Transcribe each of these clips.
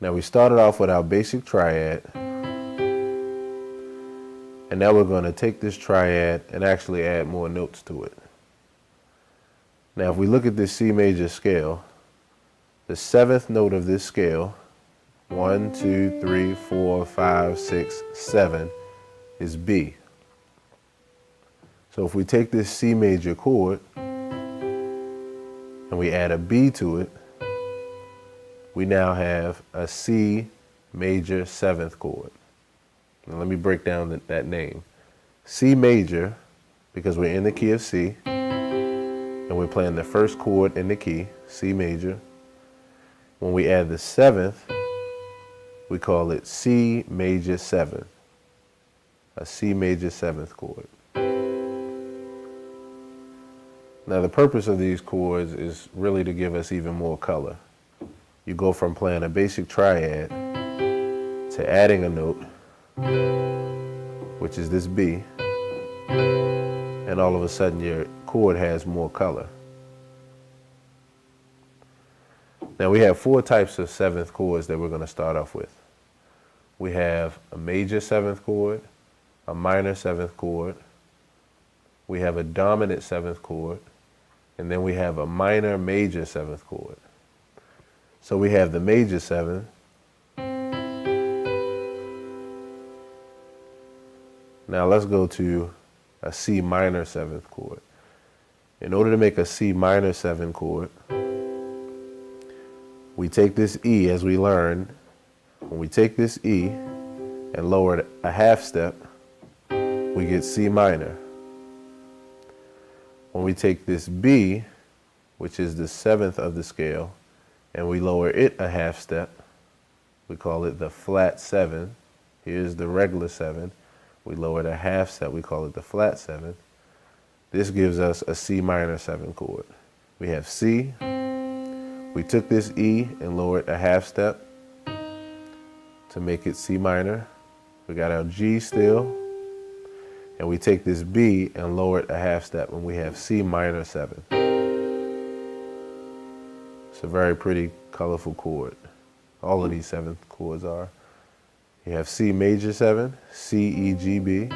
Now we started off with our basic triad, and now we're going to take this triad and actually add more notes to it. Now if we look at this C major scale, the seventh note of this scale, 1, 2, 3, 4, 5, 6, 7, is B. So if we take this C major chord and we add a B to it, we now have a C major 7th chord. Now let me break down that name. C major, because we're in the key of C, and we're playing the first chord in the key, C major. When we add the 7th, we call it C major 7, a C major 7th chord. Now the purpose of these chords is really to give us even more color. You go from playing a basic triad to adding a note, which is this B, and all of a sudden your chord has more color. Now we have 4 types of 7th chords that we're going to start off with. We have a major 7th chord, a minor 7th chord, we have a dominant 7th chord, and then we have a minor major 7th chord. So we have the major 7. Now let's go to a C minor 7th chord. In order to make a C minor 7 chord, we take this E, as we learned. When we take this E and lower it a half step, we get C minor. When we take this B, which is the 7th of the scale, and we lower it a half step, we call it the flat 7. Here's the regular 7. We lower it a half step, we call it the flat 7. This gives us a C minor 7 chord. We have C. We took this E and lowered a half step to make it C minor. We got our G still. And we take this B and lower it a half step, and we have C minor 7. It's a very pretty, colorful chord. All of these 7th chords are. You have C major 7, C, E, G, B.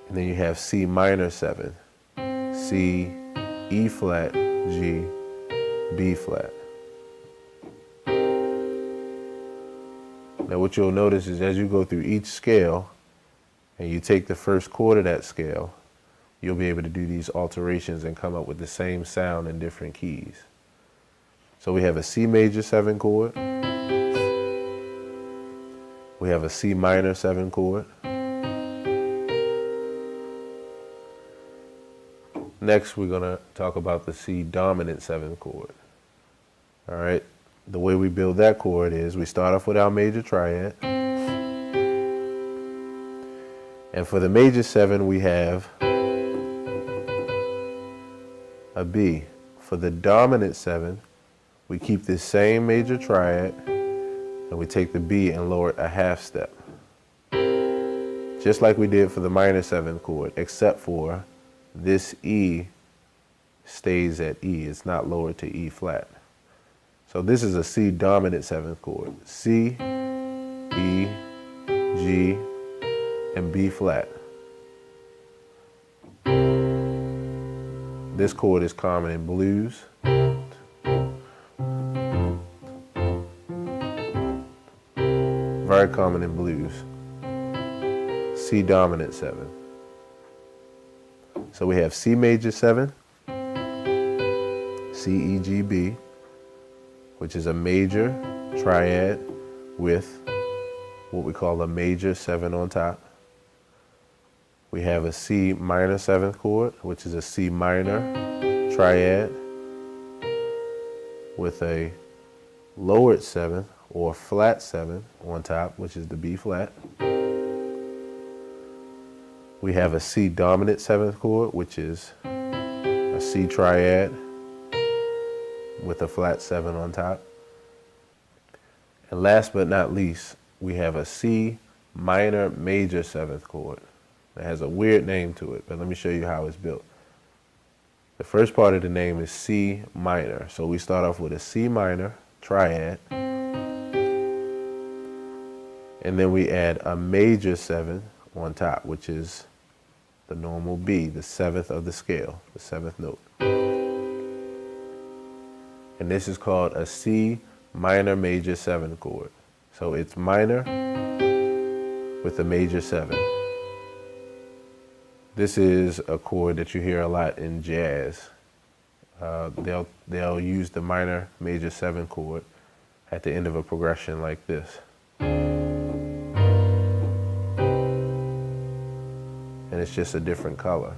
And then you have C minor 7, C, E flat, G, B flat. Now what you'll notice is as you go through each scale and you take the first chord of that scale, you'll be able to do these alterations and come up with the same sound in different keys. So we have a C major 7 chord. We have a C minor 7 chord. Next, we're going to talk about the C dominant 7 chord. All right. The way we build that chord is we start off with our major triad. And for the major 7, we have a B. For the dominant 7, we keep this same major triad and we take the B and lower it a half step. Just like we did for the minor 7th chord, except for this E stays at E. It's not lowered to E flat. So this is a C dominant 7th chord. C, E, G, and B flat. This chord is common in blues. Very common in blues. C dominant 7. So we have C major 7, C, E, G, B, which is a major triad with what we call a major 7 on top. We have a C minor 7th chord, which is a C minor triad with a lowered 7 or flat 7 on top, which is the B flat. We have a C dominant 7th chord, which is a C triad with a flat 7 on top. And last but not least, we have a C minor major 7th chord. It has a weird name to it, but let me show you how it's built. The first part of the name is C minor. So we start off with a C minor, triad. And then we add a major 7 on top, which is the normal B, the 7th of the scale, the 7th note. And this is called a C minor major 7 chord. So it's minor with a major 7. This is a chord that you hear a lot in jazz. They'll use the minor major 7 chord at the end of a progression like this. And it's just a different color.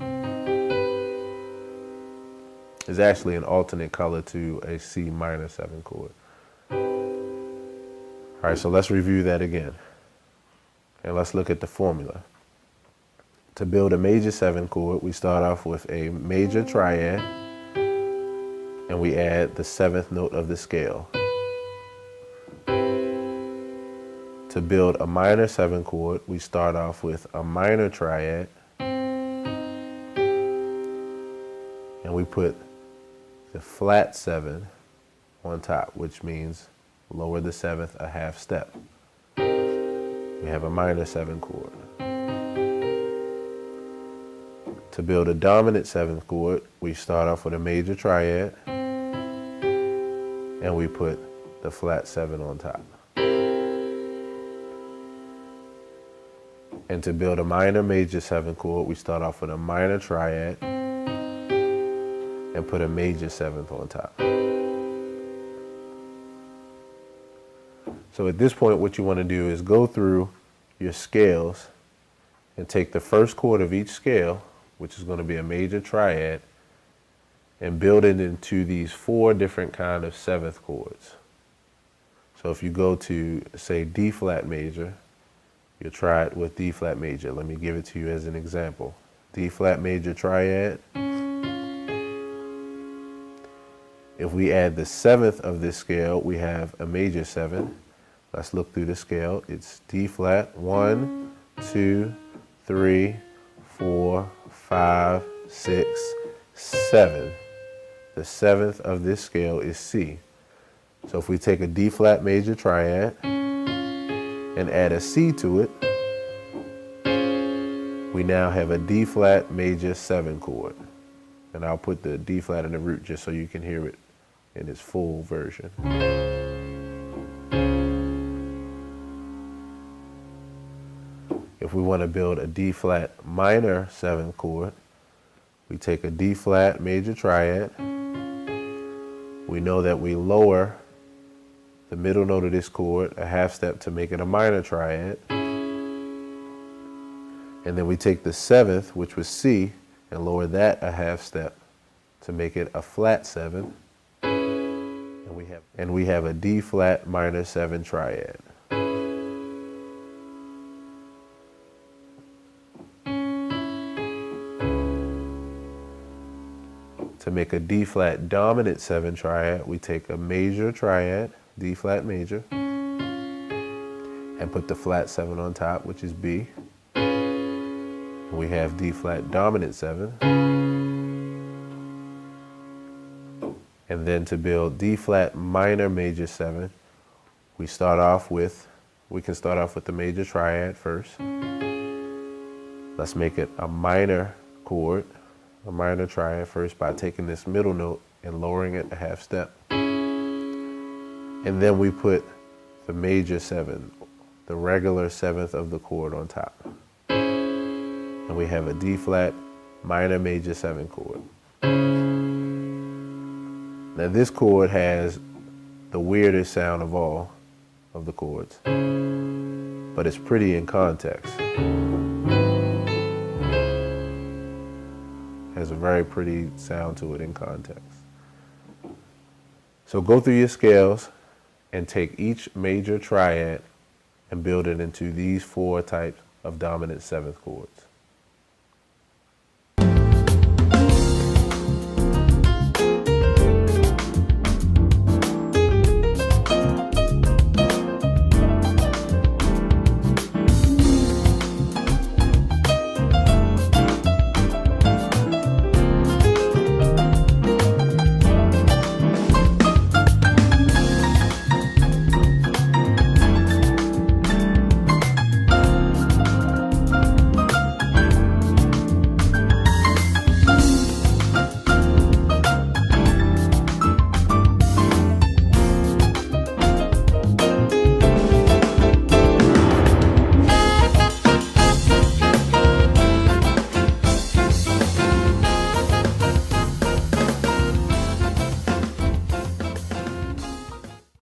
It's actually an alternate color to a C minor 7 chord. All right, so let's review that again. And let's look at the formula. To build a major 7 chord, we start off with a major triad, and we add the 7th note of the scale. To build a minor 7 chord, we start off with a minor triad, and we put the flat 7 on top, which means lower the 7th a half step. We have a minor 7 chord. To build a dominant 7th chord, we start off with a major triad, and we put the flat 7 on top. And to build a minor major 7 chord, we start off with a minor triad and put a major 7th on top. So at this point, what you want to do is go through your scales and take the first chord of each scale, which is going to be a major triad, and build it into these 4 different kind of 7th chords. So if you go to, say, D flat major, you'll try it with D flat major. Let me give it to you as an example. D flat major triad. If we add the 7th of this scale, we have a major 7. Let's look through the scale. It's D flat, 1, 2, 3, 4, 5, 6, 7. The 7th of this scale is C. So if we take a D flat major triad and add a C to it, we now have a D flat major 7 chord. And I'll put the D flat in the root just so you can hear it in its full version. If we want to build a D flat minor 7 chord, we take a D flat major triad. We know that we lower the middle note of this chord a half step to make it a minor triad. And then we take the 7th, which was C, and lower that a half step to make it a flat 7. And we have a D flat minor 7 triad. To make a D flat dominant 7 triad, we take a major triad, D flat major, and put the flat 7 on top, which is B. We have D flat dominant 7. And then to build D flat minor major 7, we can start off with the major triad first. Let's make it a minor chord, a minor triad first by taking this middle note and lowering it a half step. And then we put the major 7, the regular 7th of the chord on top. And we have a D flat minor major 7 chord. Now this chord has the weirdest sound of all of the chords, but it's pretty in context. Has a very pretty sound to it in context. So go through your scales and take each major triad and build it into these 4 types of dominant 7th chords.